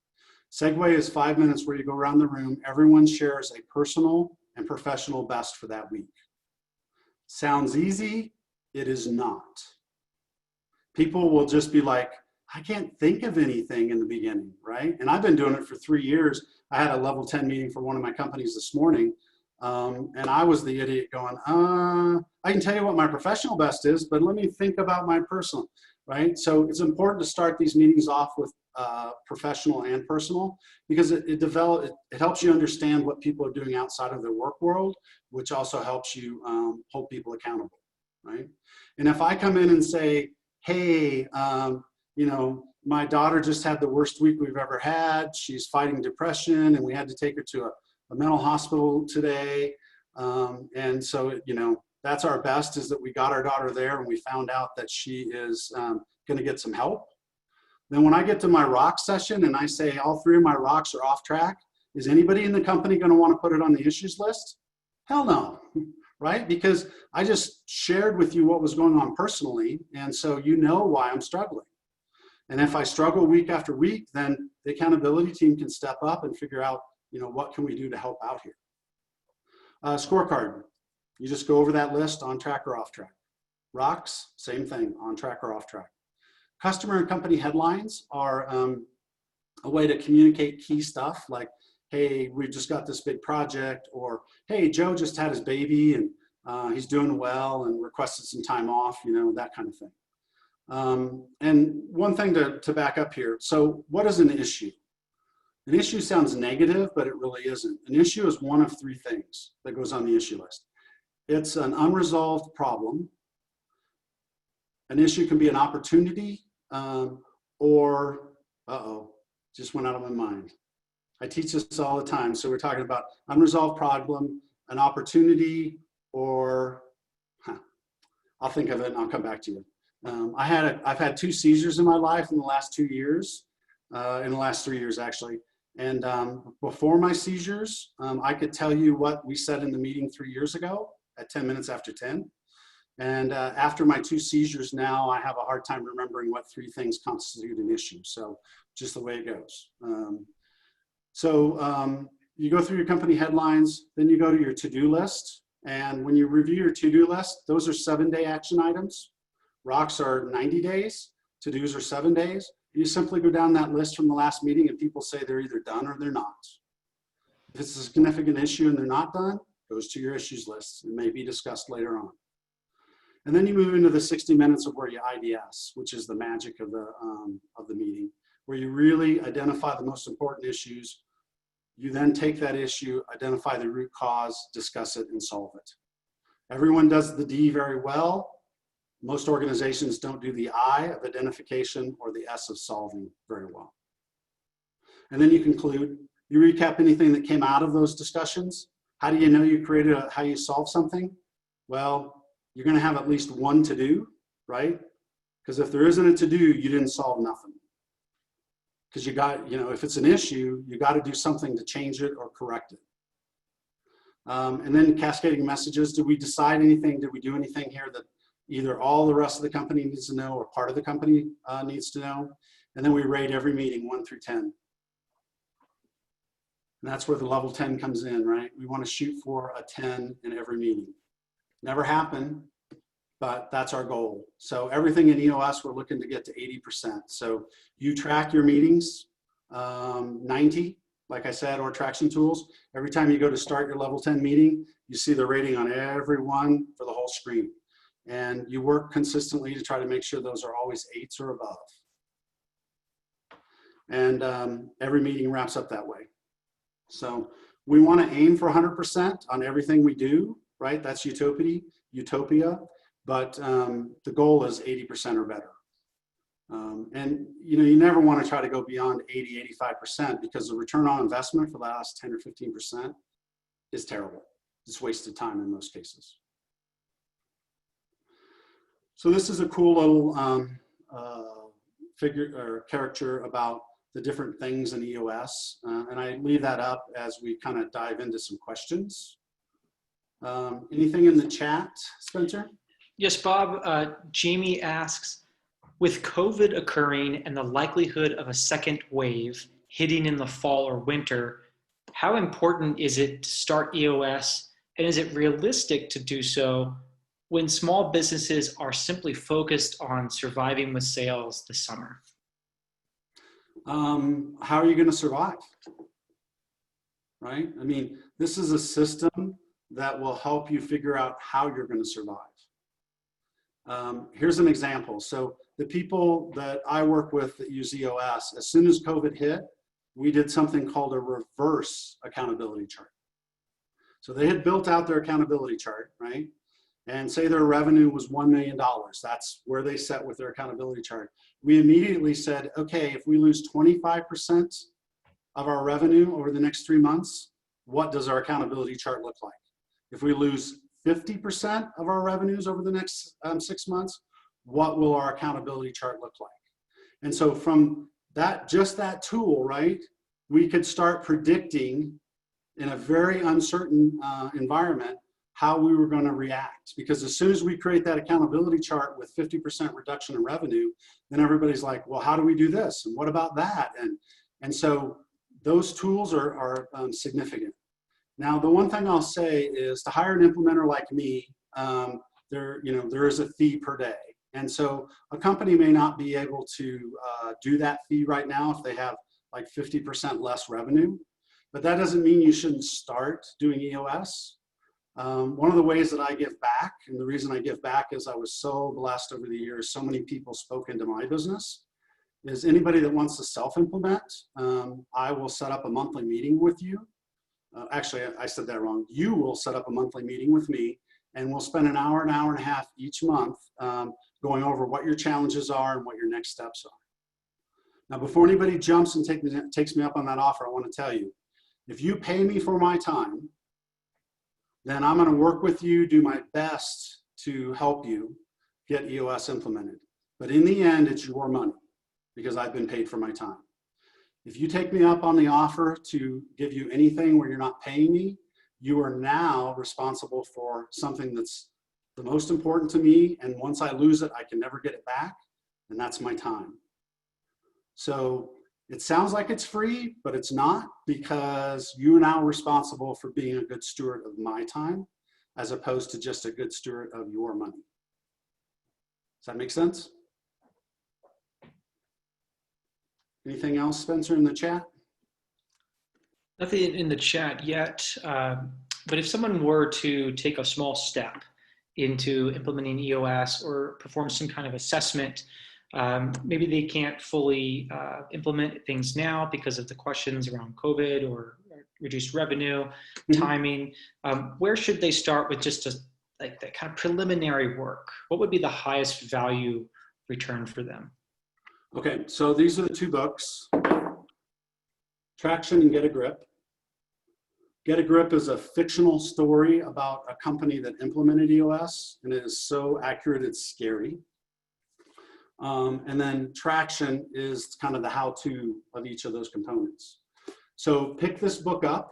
Segue is 5 minutes where you go around the room. Everyone shares a personal and professional best for that week. Sounds easy. It is not. People will just be like, I can't think of anything in the beginning, right? And I've been doing it for 3 years. I had a level 10 meeting for one of my companies this morning. And I was the idiot going, I can tell you what my professional best is, but let me think about my personal, right? So it's important to start these meetings off with professional and personal, because it helps you understand what people are doing outside of their work world, which also helps you hold people accountable, right? And if I come in and say, hey, you know, my daughter just had the worst week we've ever had. She's fighting depression, and we had to take her to a mental hospital today. And so, you know, that's our best, is that we got our daughter there and we found out that she is going to get some help. Then when I get to my rock session and I say all 3 of my rocks are off track, is anybody in the company going to want to put it on the issues list? Hell no, right? Because I just shared with you what was going on personally, and so you know why I'm struggling. And if I struggle week after week, then the accountability team can step up and figure out, what can we do to help out here? Scorecard, you just go over that list, on track or off track. Rocks, same thing, on track or off track. Customer and company headlines are a way to communicate key stuff like, hey, we just got this big project, or hey, Joe just had his baby and he's doing well and requested some time off, that kind of thing. And one thing to back up here. So what is an issue? An issue sounds negative, but it really isn't. An issue is one of three things that goes on the issue list. It's an unresolved problem. An issue can be an opportunity, or, just went out of my mind. I teach this all the time. So we're talking about unresolved problem, an opportunity, or, I'll think of it and I'll come back to you. I've had 2 seizures in my life in the last 2 years, in the last 3 years actually. And before my seizures, I could tell you what we said in the meeting 3 years ago at 10 minutes after 10. And after my 2 seizures now, I have a hard time remembering what 3 things constitute an issue. So just the way it goes. You go through your company headlines, then you go to your to-do list. And when you review your to-do list, those are 7-day action items. Rocks are 90 days, to-dos are 7 days. You simply go down that list from the last meeting and people say they're either done or they're not. If it's a significant issue and they're not done, it goes to your issues list. It may be discussed later on. And then you move into the 60 minutes of where you IDS, which is the magic of the meeting, where you really identify the most important issues. You then take that issue, identify the root cause, discuss it, and solve it. Everyone does the D very well. Most organizations don't do the I of identification or the S of solving very well. And then you conclude, you recap anything that came out of those discussions. How do you know you created how you solve something? Well, you're going to have at least one to do, right? Because if there isn't a to do, you didn't solve nothing. Because you got, if it's an issue, you got to do something to change it or correct it. And then cascading messages. Did we decide anything? Did we do anything here that either all the rest of the company needs to know or part of the company needs to know? And then we rate every meeting 1 through 10. And that's where the level 10 comes in, right? We want to shoot for a 10 in every meeting. Never happened, but that's our goal. So everything in EOS, we're looking to get to 80%. So you track your meetings, 90, like I said, or traction tools. Every time you go to start your level 10 meeting, you see the rating on every one for the whole screen. And you work consistently to try to make sure those are always 8s or above. And every meeting wraps up that way. So we want to aim for 100% on everything we do, right? That's utopia, but the goal is 80% or better. And you never want to try to go beyond 80, 85% because the return on investment for the last 10 or 15% is terrible. It's wasted time in most cases. So this is a cool little figure or caricature about the different things in EOS. And I leave that up as we kind of dive into some questions. Anything in the chat, Spencer? Yes, Bob. Jamie asks, with COVID occurring and the likelihood of a second wave hitting in the fall or winter, how important is it to start EOS? And is it realistic to do so when small businesses are simply focused on surviving with sales this summer? How are you going to survive? Right? I mean, this is a system that will help you figure out how you're going to survive. Here's an example. So the people that I work with that use EOS, as soon as COVID hit, we did something called a reverse accountability chart. So they had built out their accountability chart, right? And say their revenue was $1 million. That's where they set with their accountability chart. We immediately said, okay, if we lose 25% of our revenue over the next 3 months, what does our accountability chart look like? If we lose 50% of our revenues over the next 6 months, what will our accountability chart look like? And so from that, just that tool, right, we could start predicting in a very uncertain environment, how we were going to react. Because as soon as we create that accountability chart with 50% reduction in revenue, then everybody's like, well, how do we do this? And what about that? And so those tools are significant. Now, the one thing I'll say is to hire an implementer like me, there is a fee per day. And so a company may not be able to do that fee right now if they have like 50% less revenue, but that doesn't mean you shouldn't start doing EOS. One of the ways that I give back, and the reason I give back is I was so blessed over the years, so many people spoke into my business, is anybody that wants to self-implement, I will set up a monthly meeting with you. Actually, I said that wrong. You will set up a monthly meeting with me, and we'll spend an hour and a half each month going over what your challenges are and what your next steps are. Now, before anybody jumps and takes me up on that offer, I want to tell you, if you pay me for my time, then I'm going to work with you, do my best to help you get EOS implemented. But in the end, it's your money because I've been paid for my time. If you take me up on the offer to give you anything where you're not paying me, you are now responsible for something that's the most important to me. And once I lose it, I can never get it back. And that's my time. So it sounds like it's free, but it's not, because you're now responsible for being a good steward of my time as opposed to just a good steward of your money. Does that make sense? Anything else, Spencer, in the chat? Nothing in the chat yet, but if someone were to take a small step into implementing EOS or perform some kind of assessment, maybe they can't fully implement things now because of the questions around COVID or reduced revenue, timing. Where should they start with just like that kind of preliminary work? What would be the highest value return for them? Okay, so these are the two books, Traction and Get a Grip. Get a Grip is a fictional story about a company that implemented EOS, and it is so accurate, it's scary. And then Traction is kind of the how-to of each of those components. So pick this book up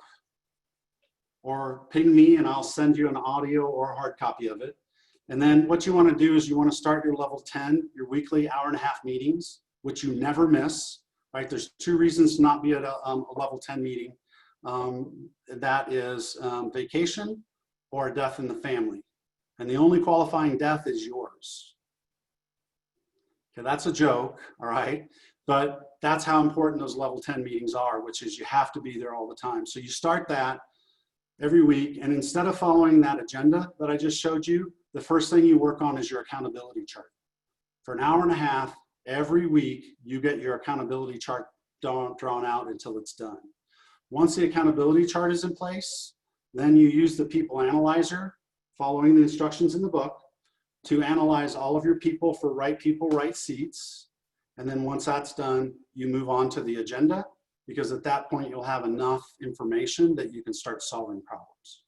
or ping me and I'll send you an audio or a hard copy of it. And then what you want to do is you want to start your level 10, your weekly hour-and-a-half meetings, which you never miss, right? There's two reasons to not be at a level 10 meeting. That is vacation or a death in the family. And the only qualifying death is yours. Okay, that's a joke, all right? But that's how important those level 10 meetings are, which is you have to be there all the time. So you start that every week, and instead of following that agenda that I just showed you, the first thing you work on is your accountability chart. For an hour and a half, every week, you get your accountability chart drawn out until it's done. Once the accountability chart is in place, then you use the people analyzer, following the instructions in the book, to analyze all of your people for right people, right seats. And then once that's done, you move on to the agenda, because at that point, you'll have enough information that you can start solving problems.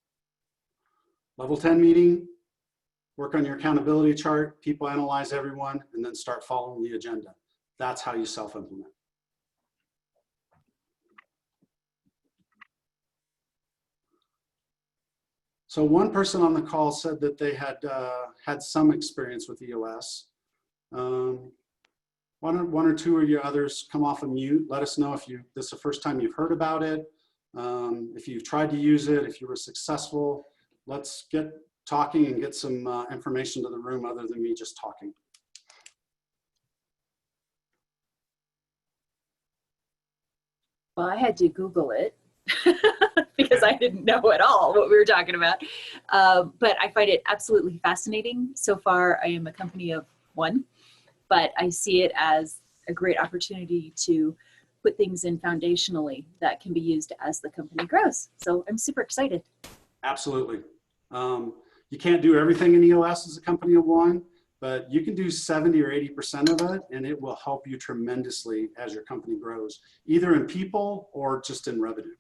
Level 10 meeting, work on your accountability chart, people analyze everyone, and then start following the agenda. That's how you self-implement. So one person on the call said that they had had some experience with EOS. One or two of your others come off of mute. Let us know if this is the first time you've heard about it, if you've tried to use it, if you were successful. Let's get talking and get some information to the room other than me just talking. Well, I had to Google it because I didn't know at all what we were talking about. But I find it absolutely fascinating. So far, I am a company of one, but I see it as a great opportunity to put things in foundationally that can be used as the company grows. So I'm super excited. Absolutely. You can't do everything in EOS as a company of one, but you can do 70 or 80% of it, and it will help you tremendously as your company grows, either in people or just in revenue.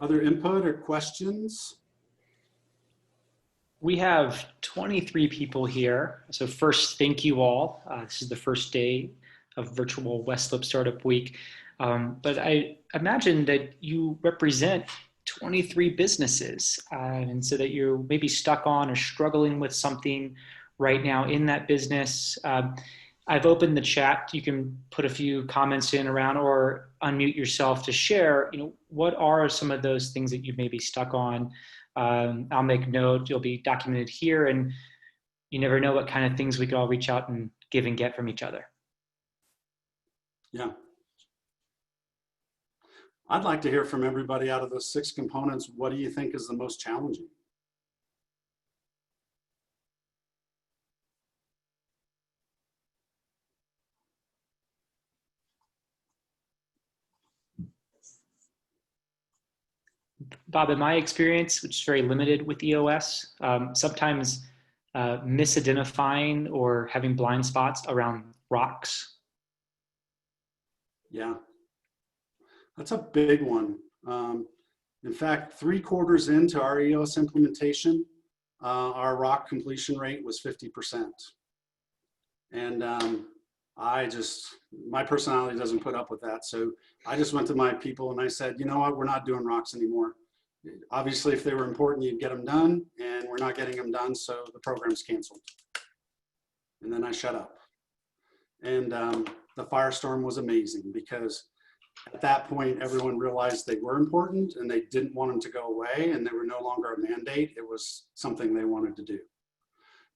Other input or questions? We have 23 people here. So first, thank you all. This is the first day of virtual Westlip Startup Week. But I imagine that you represent 23 businesses, and so that you're maybe stuck on or struggling with something right now in that business. I've opened the chat. You can put a few comments in around or unmute yourself to share, what are some of those things that you may be stuck on. I'll make note, you'll be documented here, and you never know what kind of things we could all reach out and give and get from each other. Yeah. I'd like to hear from everybody out of those 6 components. What do you think is the most challenging? Bob, in my experience, which is very limited with EOS, sometimes misidentifying or having blind spots around rocks. Yeah, that's a big one. In fact, 3 quarters into our EOS implementation, our rock completion rate was 50%. And my personality doesn't put up with that. So I just went to my people and I said, you know what, we're not doing rocks anymore. Obviously, if they were important, you'd get them done, and we're not getting them done, so the program's canceled. And then I shut up. And the firestorm was amazing, because at that point, everyone realized they were important and they didn't want them to go away, and they were no longer a mandate. It was something they wanted to do.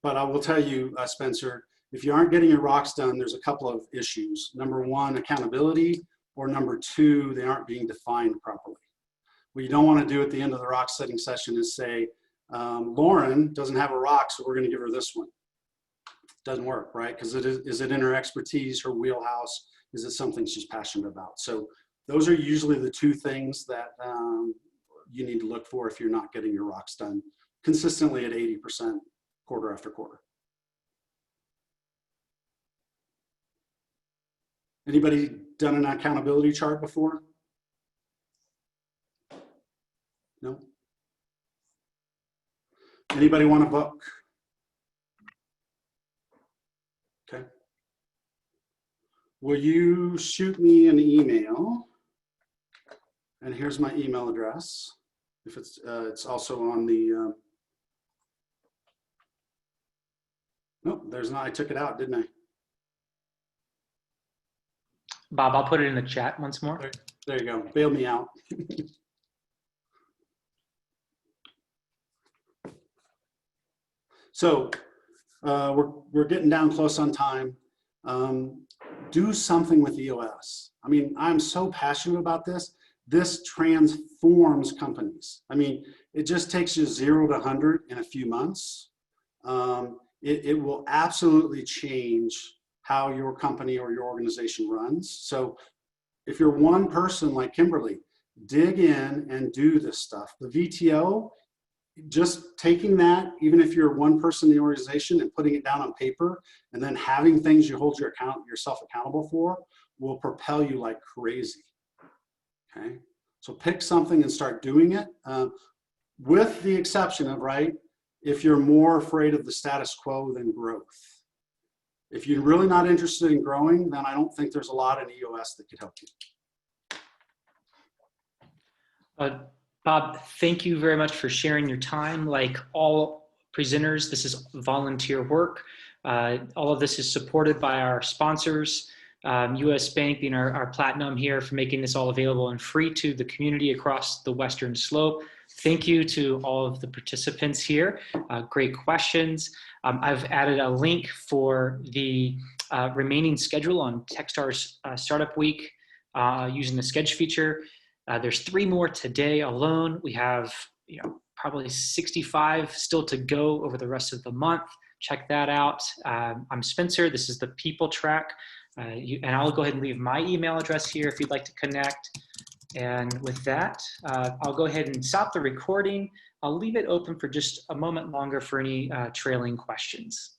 But I will tell you, Spencer, if you aren't getting your rocks done, there's a couple of issues. Number 1, accountability, or number 2, they aren't being defined properly. What you don't want to do at the end of the rock setting session is say, Lauren doesn't have a rock, so we're going to give her this one. Doesn't work, right? Because is it in her expertise, her wheelhouse? Is it something she's passionate about? So those are usually the 2 things that you need to look for if you're not getting your rocks done consistently at 80% quarter after quarter. Anybody done an accountability chart before? No? Anybody want a book? Okay. Will you shoot me an email? And here's my email address. If it's also on the, nope, there's not, I took it out, didn't I? Bob, I'll put it in the chat once more. There you go, bail me out. So we're getting down close on time. Do something with EOS. I mean, I'm so passionate about this. This transforms companies. I mean, it just takes you 0 to 100 in a few months. It will absolutely change how your company or your organization runs. So if you're one person like Kimberly, dig in and do this stuff. The VTO, just taking that, even if you're one person in the organization, and putting it down on paper, and then having things you hold yourself accountable for, will propel you like crazy. Okay, so pick something and start doing it, with the exception of, right, if you're more afraid of the status quo than growth. If you're really not interested in growing, then I don't think there's a lot in EOS that could help you. Bob, thank you very much for sharing your time. Like all presenters, this is volunteer work. All of this is supported by our sponsors, US Bank being our platinum here, for making this all available and free to the community across the Western Slope. Thank you to all of the participants here. Great questions. I've added a link for the remaining schedule on Techstars Startup Week using the Schedule feature. There's 3 more today alone. We have probably 65 still to go over the rest of the month. Check that out. I'm Spencer. This is the People Track. And I'll go ahead and leave my email address here if you'd like to connect. And with that, I'll go ahead and stop the recording. I'll leave it open for just a moment longer for any trailing questions.